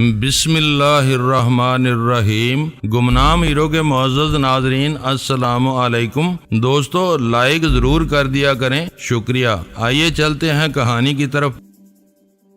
بسم اللہ الرحمن الرحیم۔ گمنام ہیرو کے معزز ناظرین السلام علیکم۔ دوستو لائک ضرور کر دیا کریں، شکریہ۔ آئیے چلتے ہیں کہانی کی طرف۔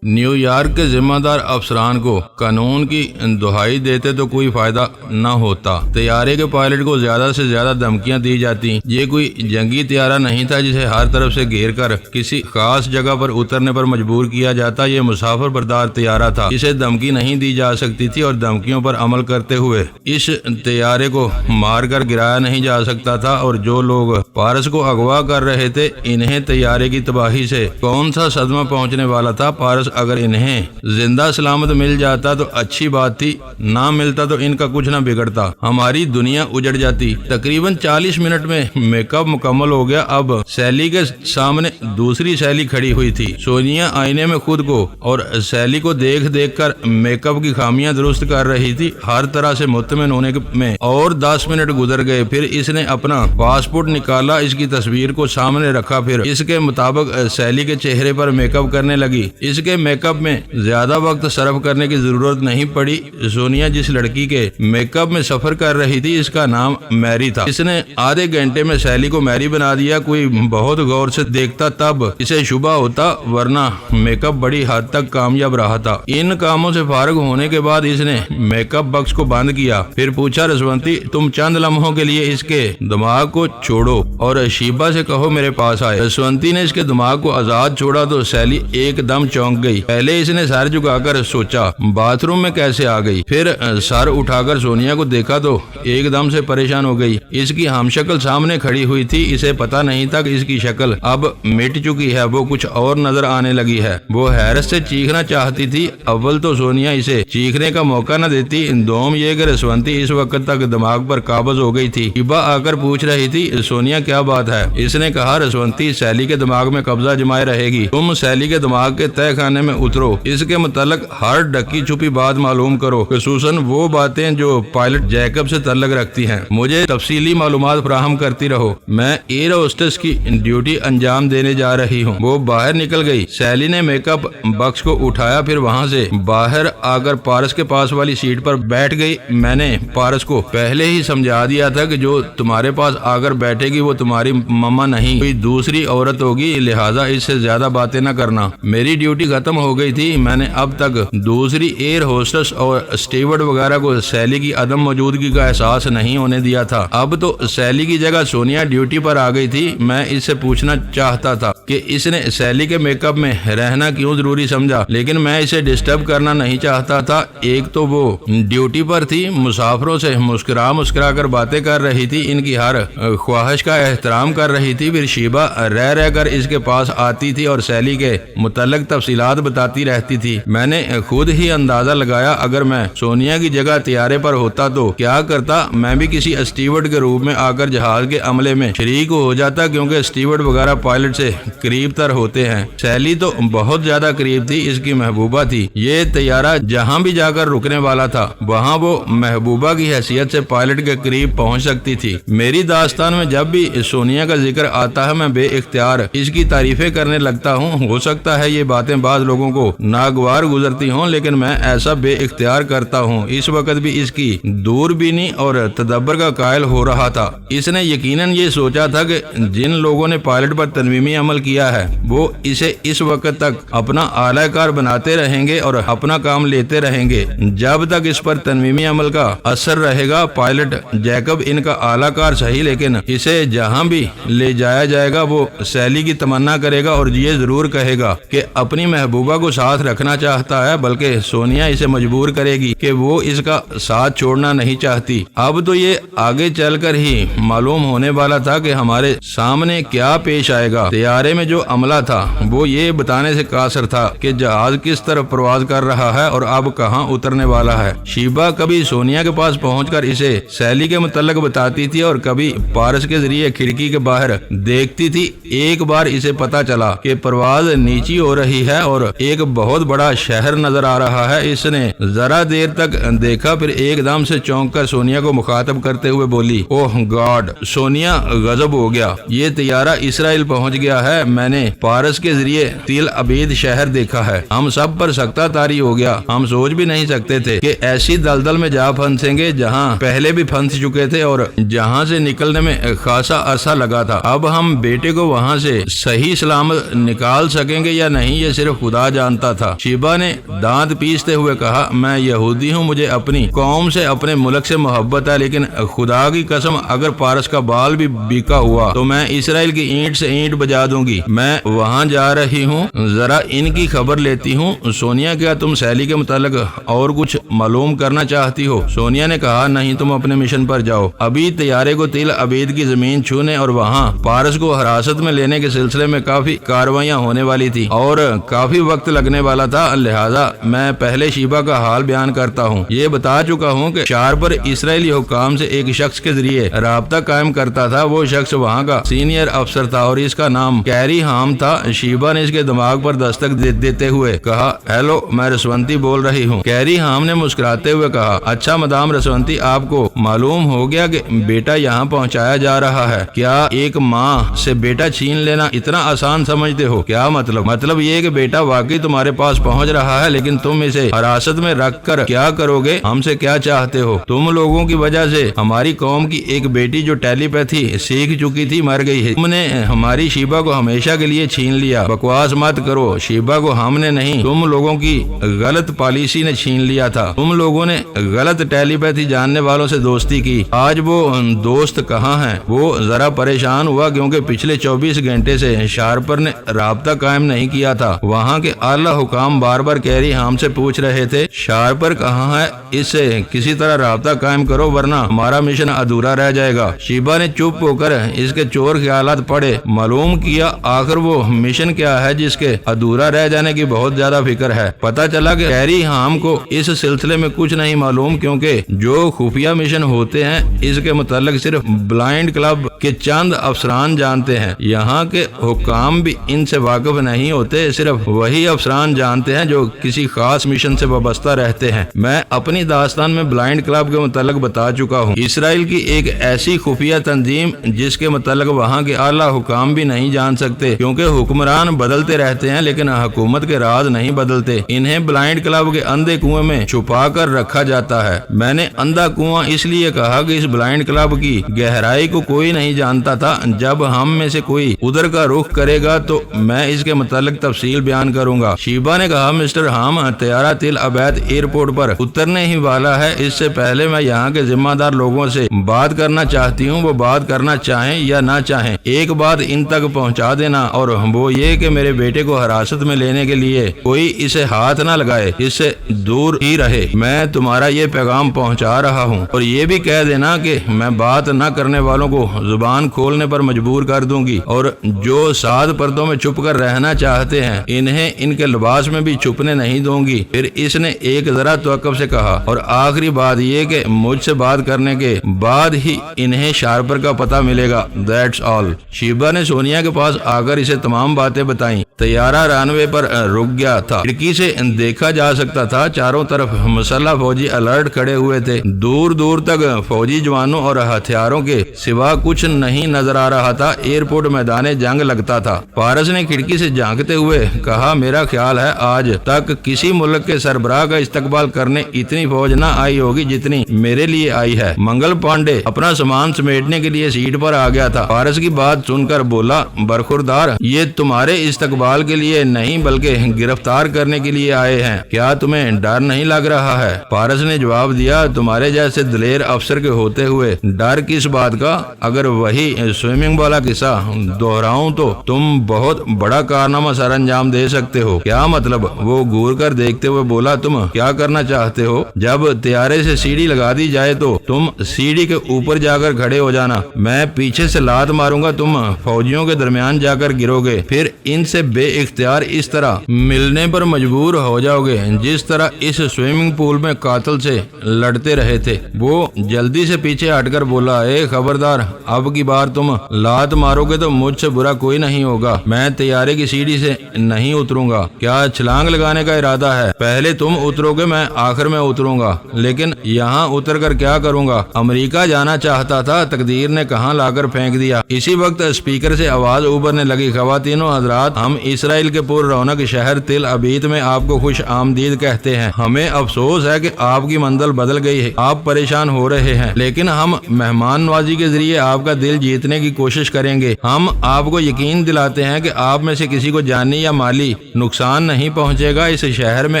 نیو یارک کے ذمہ دار افسران کو قانون کی دہائی دیتے تو کوئی فائدہ نہ ہوتا۔ طیارے کے پائلٹ کو زیادہ سے زیادہ دھمکیاں دی جاتی۔ یہ کوئی جنگی طیارہ نہیں تھا جسے ہر طرف سے گھیر کر کسی خاص جگہ پر اترنے پر مجبور کیا جاتا۔ یہ مسافر بردار طیارہ تھا، اسے دھمکی نہیں دی جا سکتی تھی اور دھمکیوں پر عمل کرتے ہوئے اس طیارے کو مار کر گرایا نہیں جا سکتا تھا۔ اور جو لوگ پارس کو اغوا کر رہے تھے، انہیں طیارے کی تباہی سے کون سا صدمہ پہنچنے والا تھا؟ پارس اگر انہیں زندہ سلامت مل جاتا تو اچھی بات تھی، نہ ملتا تو ان کا کچھ نہ بگڑتا، ہماری دنیا اجڑ جاتی۔ تقریباً 40 منٹ میں میک اپ مکمل ہو گیا۔ اب سیلی کے سامنے دوسری سیلی کھڑی ہوئی تھی۔ سونیا آئینے میں خود کو اور سیلی کو دیکھ دیکھ کر میک اپ کی خامیاں درست کر رہی تھی، ہر طرح سے مطمئن ہونے میں اور 10 منٹ گزر گئے۔ پھر اس نے اپنا پاسپورٹ نکالا، اس کی تصویر کو سامنے رکھا، پھر اس کے مطابق سیلی کے چہرے پر میک اپ کرنے لگی۔ اس کے میک اپ میں زیادہ وقت صرف کرنے کی ضرورت نہیں پڑی۔ سونیا جس لڑکی کے میک اپ میں سفر کر رہی تھی، اس کا نام میری تھا۔ اس نے آدھے گھنٹے میں سیلی کو میری بنا دیا۔ کوئی بہت غور سے دیکھتا تب اسے شبہ ہوتا، ورنہ میک اپ بڑی حد تک کامیاب رہا تھا۔ ان کاموں سے فارغ ہونے کے بعد اس نے میک اپ باکس کو بند کیا، پھر پوچھا، رسونتی تم چند لمحوں کے لیے اس کے دماغ کو چھوڑو اور شیبا سے کہو میرے پاس آئے۔ رسونتی نے اس کے دماغ کو آزاد چھوڑا تو سیلی ایک دم چونک گئی۔ پہلے اس نے سر جھکا کر سوچا باتھ روم میں کیسے آ گئی، پھر سر اٹھا کر سونیا کو دیکھا تو ایک دم سے پریشان ہو گئی۔ اس کی ہم شکل سامنے کھڑی ہوئی تھی، اسے پتا نہیں تھا کہ اس کی شکل اب مٹ چکی ہے، وہ کچھ اور نظر آنے لگی ہے۔ وہ حیرت سے چیخنا چاہتی تھی۔ اول تو سونیا اسے چیخنے کا موقع نہ دیتی، دوم یہ کہ رسونتی اس وقت تک دماغ پر قابض ہو گئی تھی۔ شیبا آ کر پوچھ رہی تھی، سونیا کیا بات ہے؟ اس نے کہا، رسونتی سیلی کے دماغ میں قبضہ جمائے رہے گی، تم سیلی کے دماغ کے تہہ خانے میں اترو، اس کے متعلق ہر ڈکی چھپی بات معلوم کرو، خصوصاً وہ باتیں جو پائلٹ جیکب سے تعلق رکھتی ہیں۔ مجھے تفصیلی معلومات فراہم کرتی رہو، میں ایئر ہوسٹس کی ڈیوٹی انجام دینے جا رہی ہوں۔ وہ باہر نکل گئی۔ سیلی نے میک اپ باکس کو اٹھایا، پھر وہاں سے باہر آ کر پارس کے پاس والی سیٹ پر بیٹھ گئی۔ میں نے پارس کو پہلے ہی سمجھا دیا تھا کہ جو تمہارے پاس آ کر بیٹھے گی وہ تمہاری مما نہیں، کوئی دوسری عورت ہوگی، لہٰذا اس سے زیادہ باتیں نہ کرنا۔ میری ڈیوٹی ختم ہو گئی تھی، میں نے اب تک دوسری ایئر ہوسٹس اور اسٹیورڈ وغیرہ کو سیلی کی عدم موجودگی کا احساس نہیں ہونے دیا تھا۔ اب تو سیلی کی جگہ سونیا ڈیوٹی پر آ گئی تھی۔ میں اس سے پوچھنا چاہتا تھا کہ اس نے سیلی کے میک اپ میں رہنا کیوں ضروری سمجھا، لیکن میں اسے ڈسٹرب کرنا نہیں چاہتا تھا۔ ایک تو وہ ڈیوٹی پر تھی، مسافروں سے مسکرا کر باتیں کر رہی تھی، ان کی ہر خواہش کا احترام کر رہی تھی۔ پھر شیبا رہ کر اس کے پاس آتی تھی اور سیلی کے متعلق تفصیلات بتاتی رہتی تھی۔ میں نے خود ہی اندازہ لگایا اگر میں سونیا کی جگہ طیارے پر ہوتا تو کیا کرتا، میں بھی کسی اسٹیورڈ کے روپ میں آ کر جہاز کے عملے میں شریک ہو جاتا، کیونکہ اسٹیورڈ وغیرہ پائلٹ سے قریب تر ہوتے ہیں۔ سیلی تو بہت زیادہ قریب تھی، اس کی محبوبہ تھی۔ یہ طیارہ جہاں بھی جا کر رکنے والا تھا وہاں وہ محبوبہ کی حیثیت سے پائلٹ کے قریب پہنچ سکتی تھی۔ میری داستان میں جب بھی سونیا کا ذکر آتا ہے میں بے اختیار اس کی تعریفیں کرنے لگتا ہوں۔ ہو سکتا ہے یہ باتیں بعض لوگوں کو ناگوار گزرتی ہوں، لیکن میں ایسا بے اختیار کرتا ہوں۔ اس وقت بھی اس کی دوربینی اور تدبر کا قائل ہو رہا تھا۔ اس نے یقیناً یہ سوچا تھا کہ جن لوگوں نے پائلٹ پر تنویمی عمل کیا ہے وہ اسے اس وقت تک اپنا اعلی کار بناتے رہیں گے اور اپنا کام لیتے رہیں گے جب تک اس پر تنویمی عمل کا اثر رہے گا۔ پائلٹ جیکب ان کا اعلی کار صحیح، لیکن اسے جہاں بھی لے جایا جائے گا وہ سیلی کی تمنا کرے گا اور یہ ضرور کہے گا کہ اپنی محبوبہ کو ساتھ رکھنا چاہتا ہے، بلکہ سونیا اسے مجبور کرے گی کہ وہ اس کا ساتھ چھوڑنا نہیں چاہتی۔ اب تو یہ آگے چل کر ہی معلوم ہونے والا تھا کہ ہمارے سامنے کیا پیش آئے گا۔ طیارے میں جو عملہ تھا وہ یہ بتانے سے قاصر تھا کہ جہاز کس طرف پرواز کر رہا ہے اور اب کہاں اترنے والا ہے۔ شیبا کبھی سونیا کے پاس پہنچ کر اسے سیلی کے متعلق بتاتی تھی اور کبھی پارس کے ذریعے کھڑکی کے باہر دیکھتی تھی۔ ایک بار اسے پتا چلا کہ پرواز نیچی ہو رہی ہے اور اور ایک بہت بڑا شہر نظر آ رہا ہے۔ اس نے ذرا دیر تک دیکھا، پھر ایک دم سے چونک کر سونیا کو مخاطب کرتے ہوئے بولی، اوہ گاڈ! سونیا غضب ہو گیا، یہ طیارہ اسرائیل پہنچ گیا ہے۔ میں نے پارس کے ذریعے تل ابید شہر دیکھا ہے۔ ہم سب پر سکتہ طاری ہو گیا۔ ہم سوچ بھی نہیں سکتے تھے کہ ایسی دلدل میں جا پھنسیں گے جہاں پہلے بھی پھنس چکے تھے اور جہاں سے نکلنے میں خاصا عرصہ لگا تھا۔ اب ہم بیٹے کو وہاں سے صحیح سلامت نکال سکیں گے یا نہیں، یہ صرف خدا جانتا تھا۔ شیبا نے دانت پیستے ہوئے کہا، میں یہودی ہوں، مجھے اپنی قوم سے اپنے ملک سے محبت ہے، لیکن خدا کی قسم اگر پارس کا بال بھی بیکا ہوا تو میں اسرائیل کی اینٹ سے اینٹ بجا دوں گی۔ میں وہاں جا رہی ہوں، ذرا ان کی خبر لیتی ہوں۔ سونیا، کیا تم سیلی کے متعلق اور کچھ معلوم کرنا چاہتی ہو؟ سونیا نے کہا، نہیں، تم اپنے مشن پر جاؤ۔ ابھی طیارے کو تل ابید کی زمین چھونے اور وہاں پارس کو حراست میں لینے کے سلسلے میں کافی کاروائیاں ہونے والی تھی اور کافی وقت لگنے والا تھا، لہذا میں پہلے شیبا کا حال بیان کرتا ہوں۔ یہ بتا چکا ہوں کہ شار پر اسرائیلی حکام سے ایک شخص کے ذریعے رابطہ قائم کرتا تھا۔ وہ شخص وہاں کا سینئر افسر تھا اور اس کا نام کیری ہام تھا۔ شیبا نے اس کے دماغ پر دستک دیتے ہوئے کہا، ہیلو، میں رسونتی بول رہی ہوں۔ کیری ہام نے مسکراتے ہوئے کہا، اچھا مدام رسونتی، آپ کو معلوم ہو گیا کہ بیٹا یہاں پہنچایا جا رہا ہے؟ کیا ایک ماں سے بیٹا چھین لینا اتنا آسان سمجھتے ہو؟ کیا مطلب یہ کہ بیٹا واقعی تمہارے پاس پہنچ رہا ہے، لیکن تم اسے حراست میں رکھ کر کیا کرو گے؟ ہم سے کیا چاہتے ہو؟ تم لوگوں کی وجہ سے ہماری قوم کی ایک بیٹی جو ٹیلی پیتھی سیکھ چکی تھی مر گئی ہے۔ تم نے ہماری شیبا کو ہمیشہ کے لیے چھین لیا۔ بکواس مت کرو، شیبا کو ہم نے نہیں، تم لوگوں کی غلط پالیسی نے چھین لیا تھا۔ تم لوگوں نے غلط ٹیلی پیتھی جاننے والوں سے دوستی کی۔ آج وہ دوست کہاں ہیں؟ وہ ذرا پریشان ہوا کیونکہ پچھلے 24 گھنٹے سے شارپر نے رابطہ قائم نہیں کیا تھا۔ وہاں کے اعلی حکام بار بار کیری ہم سے پوچھ رہے تھے، شارپر کہاں ہے؟ اس سے کسی طرح رابطہ قائم کرو ورنہ ہمارا مشن ادھورا رہ جائے گا۔ شیبا نے چپ ہو کر اس کے چور خیالات پڑھے، معلوم کیا آخر وہ مشن کیا ہے جس کے ادھورا رہ جانے کی بہت زیادہ فکر ہے۔ پتہ چلا کہ کیری ہام کو اس سلسلے میں کچھ نہیں معلوم، کیونکہ جو خفیہ مشن ہوتے ہیں اس کے متعلق صرف بلائنڈ کلب کے چند افسران جانتے ہیں۔ یہاں کے حکام بھی ان سے واقف نہیں ہوتے، صرف وہی افسران جانتے ہیں جو کسی خاص مشن سے وابستہ رہتے ہیں۔ میں اپنی داستان میں بلائنڈ کلب کے متعلق بتا چکا ہوں، اسرائیل کی ایک ایسی خفیہ تنظیم جس کے متعلق وہاں کے اعلیٰ حکام بھی نہیں جان سکتے، کیونکہ حکمران بدلتے رہتے ہیں لیکن حکومت کے راز نہیں بدلتے۔ انہیں بلائنڈ کلب کے اندھے کنویں میں چھپا کر رکھا جاتا ہے۔ میں نے اندھا کنواں اس لیے کہا کہ اس بلائنڈ کلب کی گہرائی کو کوئی نہیں جانتا تھا۔ جب ہم میں سے کوئی ادھر کا رخ کرے گا تو میں اس کے متعلق تفصیل بیان کروں گا۔ شیبا نے کہا، مسٹر ہام، طیارہ تل ابید ایئرپورٹ پر اترنے ہی والا ہے۔ اس سے پہلے میں یہاں کے ذمہ دار لوگوں سے بات کرنا چاہتی ہوں، وہ بات کرنا چاہیں یا نہ چاہیں۔ ایک بات ان تک پہنچا دینا، اور وہ یہ کہ میرے بیٹے کو حراست میں لینے کے لیے کوئی اسے ہاتھ نہ لگائے، اس سے دور ہی رہے۔ میں تمہارا یہ پیغام پہنچا رہا ہوں، اور یہ بھی کہہ دینا کہ میں بات نہ کرنے والوں کو زبان کھولنے پر مجبور کر دوں گی، اور جو 7 پردوں میں چھپ کر رہنا چاہتے ہیں انہیں ان کے لباس میں بھی چھپنے نہیں دوں گی۔ پھر اس نے ایک ذرا توقف سے کہا، اور آخری بات یہ کہ مجھ سے بات کرنے کے بعد ہی انہیں شارپر کا پتہ ملے گا۔ That's all. شیبا نے سونیا کے پاس آ کر اسے تمام باتیں بتائیں۔ طیارہ رن وے پر رک گیا تھا، کھڑکی سے دیکھا جا سکتا تھا، چاروں طرف مسلح فوجی الرٹ کھڑے ہوئے تھے۔ دور دور تک فوجی جوانوں اور ہتھیاروں کے سوا کچھ نہیں نظر آ رہا تھا۔ ایئرپورٹ میدان جنگ لگتا تھا۔ پارس نے کھڑکی سے جھانکتے ہوئے کہا، میرا خیال ہے آج تک کسی ملک کے سربراہ کا استقبال کرنے اتنی فوج نہ آئی ہوگی جتنی میرے لیے آئی ہے۔ منگل پانڈے اپنا سامان سمیٹنے کے لیے سیٹ پر آ گیا تھا۔ پارس کی بات سن کر بولا، برخوردار، یہ تمہارے استقبال کے لیے نہیں بلکہ گرفتار کرنے کے لیے آئے ہیں۔ کیا تمہیں ڈر نہیں لگ رہا ہے؟ پارس نے جواب دیا، تمہارے جیسے دلیر افسر کے ہوتے ہوئے ڈر کس بات کا؟ اگر وہی سوئمنگ والا قصہ دہراؤں تو تم بہت بڑا کارنامہ سر انجام دے سکتے ہو۔ کیا مطلب؟ وہ گور کر دیکھتے ہوئے بولا، تم کیا کرنا چاہتے ہو؟ جب طیارے سے سیڑھی لگا دی جائے تو تم سیڑھی کے اوپر جا کر کھڑے ہو جانا، میں پیچھے سے لات ماروں گا، تم فوجیوں کے درمیان جا کر گرو گے، پھر ان سے بے اختیار اس طرح ملنے پر مجبور ہو جاؤ گے جس طرح اس سوئمنگ پول میں قاتل سے لڑتے رہے تھے۔ وہ جلدی سے پیچھے ہٹ کر بولا، اے خبردار، اب کی بار تم لات مارو گے تو مجھ سے برا کوئی نہیں ہوگا، میں طیارے کی سیڑھی سے نہیں اتروں گا۔ کیا چھلانگ لگانے کا ارادہ ہے؟ پہلے تم اترو گے، میں آخر میں اتروں گا، لیکن یہاں اتر کر کیا کروں گا؟ امریکہ جانا چاہتا تھا، تقدیر نے کہاں لا کر پھینک دیا۔ اسی وقت اسپیکر سے آواز ابھرنے لگی، خواتین و حضرات، ہم اسرائیل کے پر رونق شہر تل ابیب میں آپ کو خوش آمدید کہتے ہیں۔ ہمیں افسوس ہے کہ آپ کی منزل بدل گئی ہے، آپ پریشان ہو رہے ہیں، لیکن ہم مہمان نوازی کے ذریعے آپ کا دل جیتنے کی کوشش کریں گے۔ ہم آپ کو یقین دلاتے ہیں کہ آپ میں سے کسی کو جانی یا مالی نقصان نہیں پہنچے گا۔ اس شہر میں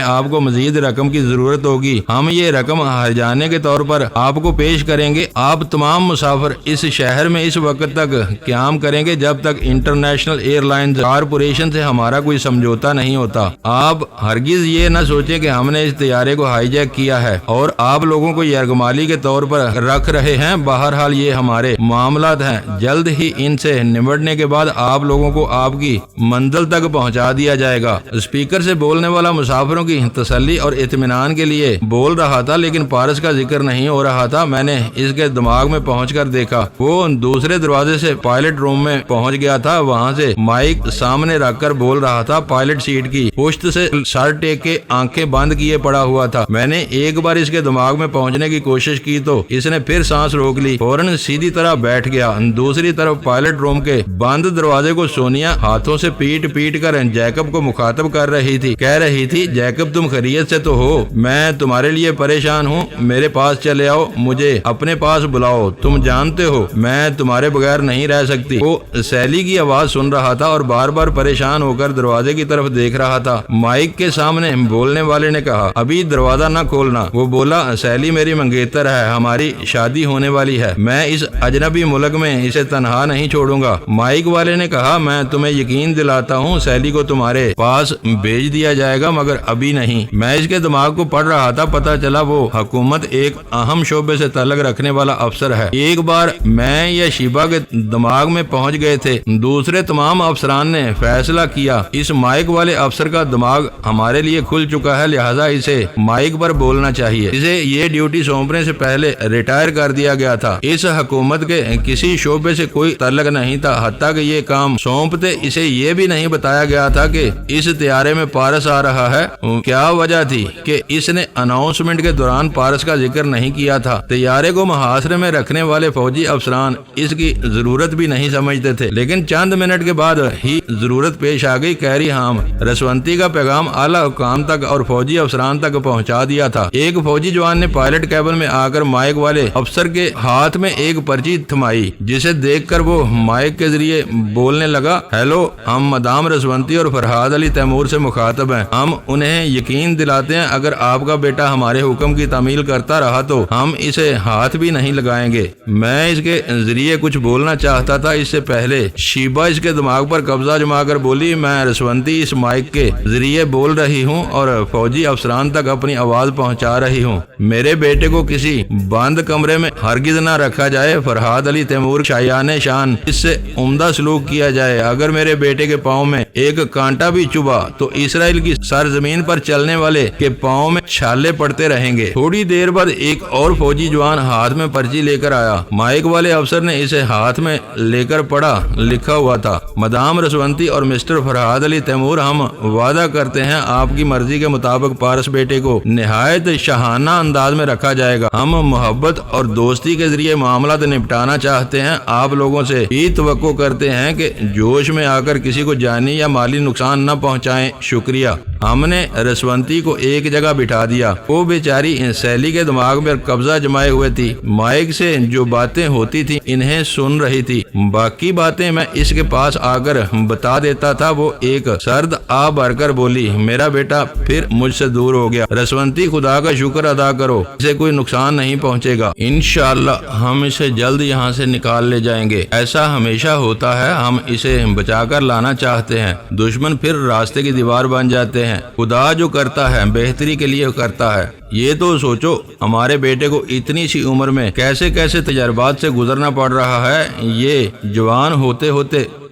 آپ کو مزید رقم کی ضرورت ہوگی، ہم یہ رقم ہرجانے کے طور پر آپ کو پیش کریں گے۔ آپ تمام مسافر اس شہر میں اس وقت تک قیام کریں گے جب تک انٹرنیشنل ایئر لائنز کارپوریشن سے ہمارا کوئی سمجھوتا نہیں ہوتا۔ آپ ہرگز یہ نہ سوچیں کہ ہم نے اس طیارے کو ہائی جیک کیا ہے اور آپ لوگوں کو یرغمالی کے طور پر رکھ رہے ہیں۔ بہرحال یہ ہمارے معاملات ہیں، جلد ہی ان سے نمٹنے کے بعد آپ لوگوں کو آپ کی منزل تک پہنچا دیا جائے گا۔ اسپیکر سے بولنے والا مسافروں کی تسلی اور اطمینان کے لیے بول رہا تھا، لیکن پارس کا ذکر نہیں ہو رہا تھا۔ میں نے اس کے دماغ میں پہنچ کر دیکھا، وہ دوسرے دروازے سے پائلٹ روم میں پہنچ گیا تھا، وہاں سے مائک سامنے رکھ کر بول رہا تھا۔ پائلٹ سیٹ کی پشت سے سر ٹیک کے آنکھیں بند کیے پڑا ہوا تھا۔ میں نے ایک بار اس کے دماغ میں پہنچنے کی کوشش کی تو اس نے پھر سانس روک لی، فوراً سیدھی طرح بیٹھ گیا۔ دوسری طرف پائلٹ روم کے بند دروازے کو سونیا ہاتھوں سے پیٹ پیٹ کر جیکب کو مخاطب کر رہی تھی، کہہ رہی تھی، جیکب تم خیریت سے تو ہو؟ میں تمہارے لیے پریشان ہوں، میرے پاس چلے آؤ، مجھے اپنے پاس بلاؤ، تم جانتے ہو میں تمہارے بغیر نہیں رہ سکتی۔ وہ سیلی کی آواز سن رہا تھا اور بار بار پریشان ہو کر دروازے کی طرف دیکھ رہا تھا۔ مائک کے سامنے بولنے والے نے کہا، ابھی دروازہ نہ کھولنا۔ وہ بولا، سیلی میری منگیتر ہے، ہماری شادی ہونے والی ہے، میں اس اجنبی ملک میں اسے تنہا نہیں چھوڑوں گا۔ مائک والے نے کہا، میں تمہیں یقین دلاتا ہوں سیلی کو تمہارے پاس بھیج دیا جائے گا، مگر ابھی نہیں۔ میں اس کے دماغ کو پڑھ رہا تھا، پتہ چلا وہ حکومت ایک اہم شعبے سے تعلق رکھنے والا افسر ہے۔ ایک بار میں یا شیبہ کے دماغ میں پہنچ گئے تھے، دوسرے تمام افسران نے فیصلہ کیا اس مائک والے افسر کا دماغ ہمارے لیے کھل چکا ہے، لہذا اسے مائک پر بولنا چاہیے۔ اسے یہ ڈیوٹی سونپنے سے پہلے ریٹائر کر دیا گیا تھا۔ اس حکومت کے کسی شعبے سے کوئی تعلق نہیں تھا، حتیٰ کہ یہ کام سونپتے اسے یہ بھی نہیں بتایا گیا تھا کہ اس طیارے میں پارس آ رہا ہے۔ کیا وجہ تھی کہ اس نے اناؤنسمنٹ کے دوران پارس کا ذکر نہیں کیا تھا؟ طیارے کو محاصرے میں رکھنے والے فوجی افسران اس کی ضرورت بھی نہیں سمجھتے تھے، لیکن چند منٹ کے بعد ہی ضرورت پیش آ گئی۔ کیری ہام رسونتی کا پیغام اعلیٰ حکام تک اور فوجی افسران تک پہنچا دیا تھا۔ ایک فوجی جوان نے پائلٹ کیبن میں آ کر مائک والے افسر کے ہاتھ میں ایک پرچی تھمائی، جسے دیکھ کر وہ مائک کے ذریعے بولنے لگا، ہیلو، ہم مدام رسونتی اور فرحاد علی تیمور سے مخاطب ہیں۔ ہم انہیں یقین دلاتے ہیں اگر آپ کا بیٹا ہمارے حکم کی تعمیل کرتا رہا تو ہم اسے ہاتھ بھی نہیں لگائیں گے۔ میں اس کے ذریعے کچھ بولنا چاہتا تھا، اس سے پہلے شیبہ اس کے دماغ پر قبضہ جما کر بولی، میں رسونتی اس مائک کے ذریعے بول رہی ہوں اور فوجی افسران تک اپنی آواز پہنچا رہی ہوں۔ میرے بیٹے کو کسی بند کمرے میں ہرگز نہ رکھا جائے، فرحاد علی تیمور شایان شان، اس سے عمدہ سلوک کیا جائے۔ اگر میرے بیٹے کے پاؤں میں ایک کانٹا بھی چبھا تو اسرائیل کی سرزمین پر چلنے والے کے پاؤں میں چھالے پڑتے رہیں گے۔ تھوڑی دیر بعد ایک اور فوجی جوان ہاتھ میں پرچی لے کر آیا۔ مائک والے افسر نے اسے ہاتھ میں لے کر پڑھا، لکھا ہوا تھا، مدام رسونتی اور مسٹر فرحاد علی تیمور، ہم وعدہ کرتے ہیں آپ کی مرضی کے مطابق پارس بیٹے کو نہایت شاہانہ انداز میں رکھا جائے گا۔ ہم محبت اور دوستی کے ذریعے معاملات نپٹانا چاہتے ہیں، آپ لوگوں سے یہ توقع کرتے ہیں کہ جوش میں آ کر کسی کو جانی یا مالی نقصان نہ پہنچائیں۔ شکریہ۔ ہم نے رسونتی کو ایک جگہ بٹھا دیا، وہ بیچاری سیلی کے دماغ میں قبضہ جمائے ہوئے تھی، مائک سے جو باتیں ہوتی تھی انہیں سن رہی تھی، باقی باتیں میں اس کے پاس آ کر بتا دیتا تھا۔ وہ ایک سرد آ بھر کر بولی، میرا بیٹا پھر مجھ سے دور ہو گیا۔ رسونتی، خدا کا شکر ادا کرو، اسے کوئی نقصان نہیں پہنچے گا، انشاءاللہ ہم اسے جلد یہاں سے نکال لے جائیں گے۔ ایسا ہمیشہ ہوتا ہے، ہم اسے بچا کر لانا چاہتے ہیں، دشمن پھر راستے کی دیوار بن جاتے ہیں۔ خدا جو کرتا ہے بہتری کے لیے کرتا ہے۔ یہ تو سوچو ہمارے بیٹے کو اتنی سی عمر میں کیسے کیسے تجربات سے گزرنا پڑ رہا ہے، یہ جوان ہوتے ہوتے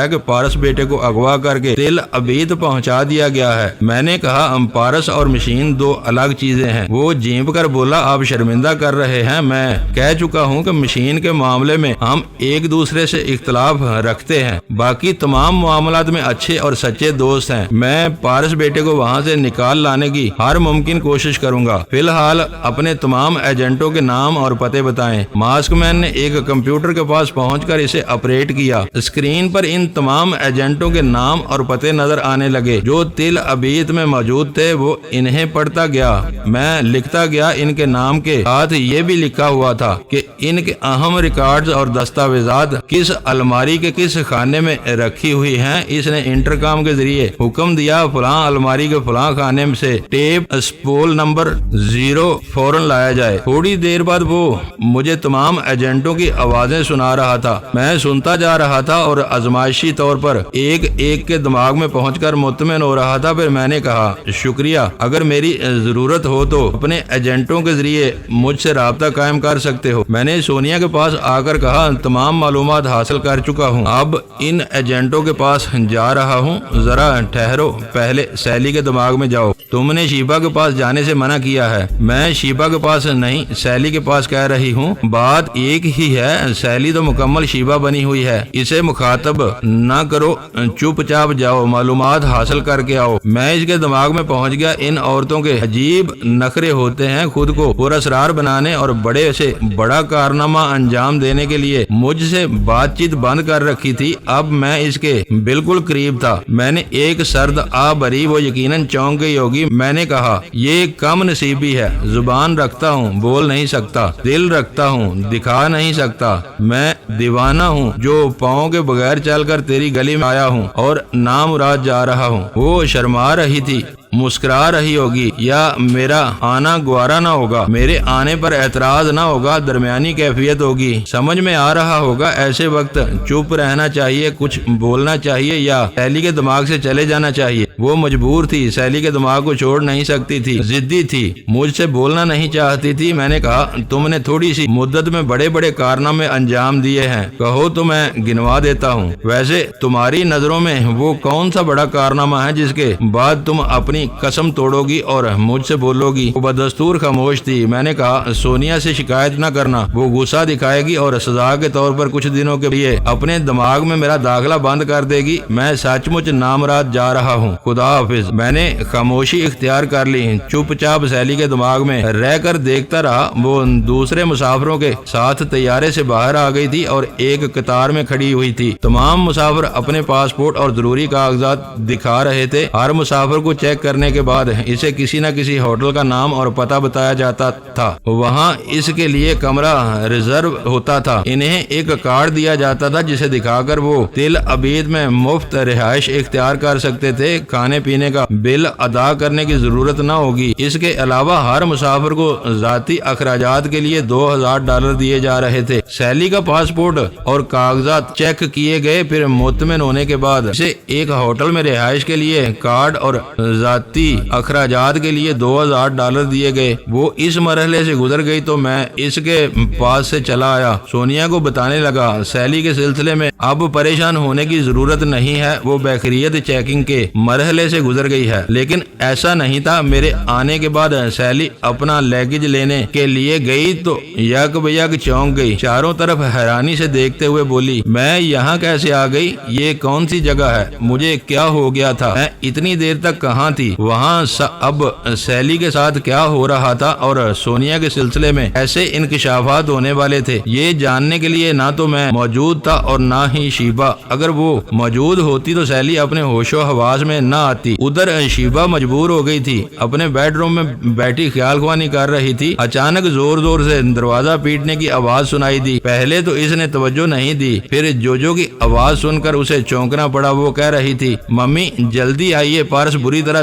ہے کہ پارس بیٹے کو اغوا کر کے تل ابید پہنچا دیا گیا ہے۔ میں نے کہا پارس اور مشین دو الگ چیزیں ہیں۔ وہ جھینپ کر بولا آپ شرمندہ کر رہے ہیں، میں کہہ چکا ہوں کہ مشین کے معاملے میں ہم ایک دوسرے سے اختلاف رکھتے ہیں، باقی تمام معاملات میں اچھے اور سچے دوست ہیں۔ میں پارس بیٹے کو وہاں سے نکال لانے کی ہر ممکن کوشش کروں گا۔ فی الحال اپنے تمام ایجنٹوں کے نام اور پتے بتائیں۔ ماسک مین نے ایک کمپیوٹر کے پاس پہنچ کر اسے آپریٹ کیا۔ اسکرین پر ان تمام ایجنٹوں کے نام اور پتے نظر آنے لگے جو تل ابیت میں موجود تھے۔ وہ انہیں پڑھتا گیا، میں لکھتا گیا۔ ان کے نام کے ساتھ یہ بھی لکھا ہوا تھا کہ ان کے اہم ریکارڈز اور دستاویزات کس الماری کے کس خانے میں رکھی ہوئی ہیں۔ اس نے انٹرکام کے ذریعے حکم دیا فلاں الماری کے فلاں خانے سے ٹیپ اسپول نمبر 0 فوراً لایا جائے۔ تھوڑی دیر بعد وہ مجھے تمام ایجنٹوں کی آوازیں سنا رہا تھا۔ میں سنتا جا رہا تھا اور آزمائشی طور پر ایک ایک کے دماغ میں پہنچ کر مطمئن ہو رہا تھا۔ پھر میں نے کہا شکریہ، اگر میری ضرورت ہو تو اپنے ایجنٹوں کے ذریعے مجھ سے رابطہ قائم کر سکتے ہو۔ میں نے سونیا کے پاس آ کر کہا تمام معلومات حاصل کر چکا ہوں، اب ان ایجنٹوں کے پاس جا رہا ہوں۔ ذرا ٹھہرو، پہلے سیلی کے دماغ میں جاؤ۔ تم نے شیبا کے پاس جانے سے منع کیا ہے۔ میں شیبا کے پاس نہیں، سیلی کے پاس کہہ رہی ہوں۔ بات ایک ہی ہے، سیلی تو مکمل شیبا بنی ہوئی ہے، اسے مخاطب نہ کرو، چپ چاپ جاؤ، معلومات حاصل کر کے آؤ۔ میں اس کے دماغ میں پہنچ گیا۔ ان عورتوں کے عجیب نخرے ہوتے ہیں، خود کو پراسرار بنانے اور بڑے سے بڑا کارنامہ انجام دینے کے لیے مجھ سے بات چیت بند کر رکھی تھی۔ اب میں اس کے بالکل قریب تھا۔ میں نے ایک سرد آ بھری، وہ یقیناً چونک گئی ہوگی۔ میں نے کہا یہ کم نصیبی ہے، زبان رکھتا ہوں بول نہیں سکتا، دل رکھتا ہوں دکھا نہیں سکتا، میں دیوانہ ہوں جو پاؤں کے بغیر چل کر تیری گلی میں آیا ہوں اور نامراد جا رہا ہوں۔ وہ شرما رہی تھی، مسکرا رہی ہوگی، یا میرا آنا گوارا نہ ہوگا، میرے آنے پر اعتراض نہ ہوگا، درمیانی کیفیت ہوگی۔ سمجھ میں آ رہا ہوگا ایسے وقت چپ رہنا چاہیے، کچھ بولنا چاہیے، یا سیلی کے دماغ سے چلے جانا چاہیے۔ وہ مجبور تھی، سیلی کے دماغ کو چھوڑ نہیں سکتی تھی، ضدی تھی، مجھ سے بولنا نہیں چاہتی تھی۔ میں نے کہا تم نے تھوڑی سی مدت میں بڑے بڑے کارنامے انجام دیے ہیں، کہو تو میں گنوا دیتا ہوں۔ ویسے تمہاری نظروں میں وہ کون سا بڑا کارنامہ ہے جس کے بعد تم اپنی قسم توڑو گی اور مجھ سے بولو گی؟ وہ بدستور خاموش تھی۔ میں نے کہا سونیا سے شکایت نہ کرنا، وہ غصہ دکھائے گی اور سزا کے طور پر کچھ دنوں کے لیے اپنے دماغ میں میرا داخلہ بند کر دے گی۔ میں سچ مچ نامراد جا رہا ہوں، خدا حافظ۔ میں نے خاموشی اختیار کر لی، چپ چاپ سیلی کے دماغ میں رہ کر دیکھتا رہا۔ وہ دوسرے مسافروں کے ساتھ طیارے سے باہر آ گئی تھی اور ایک قطار میں کھڑی ہوئی تھی۔ تمام مسافر اپنے پاسپورٹ اور ضروری کاغذات دکھا رہے تھے۔ ہر مسافر کو چیک کرنے کے بعد اسے کسی نہ کسی ہوٹل کا نام اور پتہ بتایا جاتا تھا، وہاں اس کے لیے کمرہ ریزرو ہوتا تھا۔ انہیں ایک کارڈ دیا جاتا تھا جسے دکھا کر وہ تل ابید میں مفت رہائش اختیار کر سکتے تھے، کھانے پینے کا بل ادا کرنے کی ضرورت نہ ہوگی۔ اس کے علاوہ ہر مسافر کو ذاتی اخراجات کے لیے $2000 دیے جا رہے تھے۔ سیلی کا پاسپورٹ اور کاغذات چیک کیے گئے، پھر مطمئن ہونے کے بعد اسے ایک ہوٹل میں رہائش کے لیے کارڈ اور ذاتی اخراجات کے لیے $2000 دیے گئے۔ وہ اس مرحلے سے گزر گئی تو میں اس کے پاس سے چلا آیا، سونیا کو بتانے لگا سیلی کے سلسلے میں اب پریشان ہونے کی ضرورت نہیں ہے، وہ بخیریت چیکنگ کے مرحلے سے گزر گئی ہے۔ لیکن ایسا نہیں تھا۔ میرے آنے کے بعد سیلی اپنا لیگیج لینے کے لیے گئی تو یک بیک چونک گئی، چاروں طرف حیرانی سے دیکھتے ہوئے بولی میں یہاں کیسے آ گئی؟ یہ کون سی جگہ ہے؟ مجھے کیا ہو گیا تھا؟ میں اتنی دیر تک کہاں تھی؟ وہاں اب سیلی کے ساتھ کیا ہو رہا تھا اور سونیا کے سلسلے میں ایسے انکشافات ہونے والے تھے؟ یہ جاننے کے لیے نہ تو میں موجود تھا اور نہ ہی شیبا۔ اگر وہ موجود ہوتی تو سیلی اپنے ہوش و حواس میں نہ آتی۔ ادھر شیبا مجبور ہو گئی تھی، اپنے بیڈ روم میں بیٹھی خیال خوانی کر رہی تھی۔ اچانک زور زور سے دروازہ پیٹنے کی آواز سنائی دی۔ پہلے تو اس نے توجہ نہیں دی، پھر جوجو کی آواز سن کر اسے چونکنا پڑا۔ وہ کہہ رہی تھی ممی جلدی آئیے، پارس بری طرح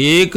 1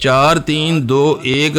4 3 2 1,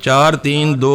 4 3 2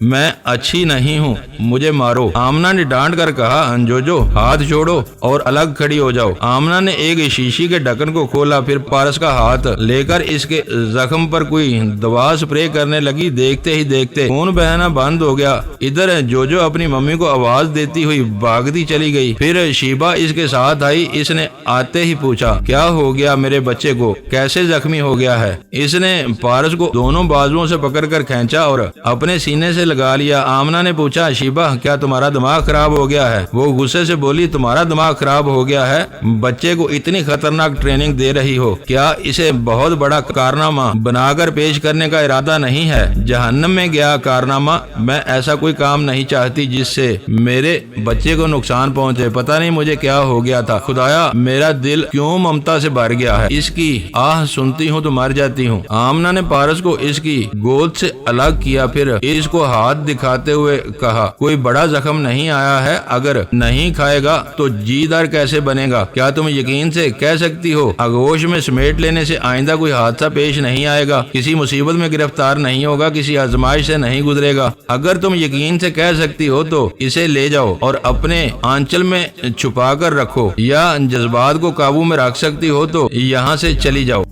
میں اچھی نہیں ہوں، مجھے مارو۔ آمنہ نے ڈانٹ کر کہا، جوجو ہاتھ چھوڑو اور الگ کھڑی ہو جاؤ۔ آمنہ نے ایک شیشی کے ڈھکن کو کھولا، پھر پارس کا ہاتھ لے کر اس کے زخم پر کوئی دوا سپرے کرنے لگی۔ دیکھتے ہی دیکھتے خون بہنا بند ہو گیا۔ ادھر جوجو اپنی ممی کو آواز دیتی ہوئی بھاگتی چلی گئی۔ پھر شیبا اس کے ساتھ آئی۔ اس نے آتے ہی پوچھا، کیا ہو گیا میرے بچے کو، کیسے زخمی ہو گیا ہے؟ اس نے پارس کو دونوں بازوؤں سے پکڑ کر کھینچا اور اپنے سینے سے لگا لیا۔ آمنہ نے پوچھا، شیبا کیا تمہارا دماغ خراب ہو گیا ہے؟ وہ غصے سے بولی، تمہارا دماغ خراب ہو گیا ہے؟ بچے کو اتنی خطرناک ٹریننگ دے رہی ہو، کیا اسے بہت بڑا کارنامہ بنا کر پیش کرنے کا ارادہ نہیں ہے؟ جہنم میں گیا کارنامہ، میں ایسا کوئی کام نہیں چاہتی جس سے میرے بچے کو نقصان پہنچے۔ پتہ نہیں مجھے کیا ہو گیا تھا، خدایا میرا دل کیوں ممتا سے بھر گیا ہے، اس کی آہ سنتی ہوں تو مر جاتی ہوں۔ آمنہ نے پارس کو اس کی گود سے الگ کیا، پھر اس کو ہاتھ دکھاتے ہوئے کہا، کوئی بڑا زخم نہیں آیا ہے، اگر نہیں کھائے گا تو جی دار کیسے بنے گا؟ کیا تم یقین سے کہہ سکتی ہو آغوش میں سمیٹ لینے سے آئندہ کوئی حادثہ پیش نہیں آئے گا، کسی مصیبت میں گرفتار نہیں ہوگا، کسی آزمائش سے نہیں گزرے گا؟ اگر تم یقین سے کہہ سکتی ہو تو اسے لے جاؤ اور اپنے آنچل میں چھپا کر رکھو، یا جذبات کو قابو میں رکھ سکتی ہو تو یہاں سے چلی جاؤ۔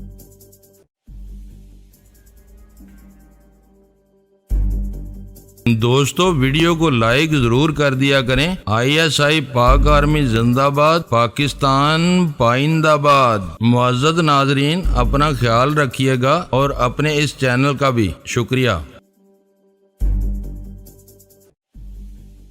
دوستو ویڈیو کو لائک ضرور کر دیا کریں۔ ISI پاک آرمی زندہ باد، پاکستان پائندہ باد۔ معزز ناظرین، اپنا خیال رکھیے گا اور اپنے اس چینل کا بھی شکریہ۔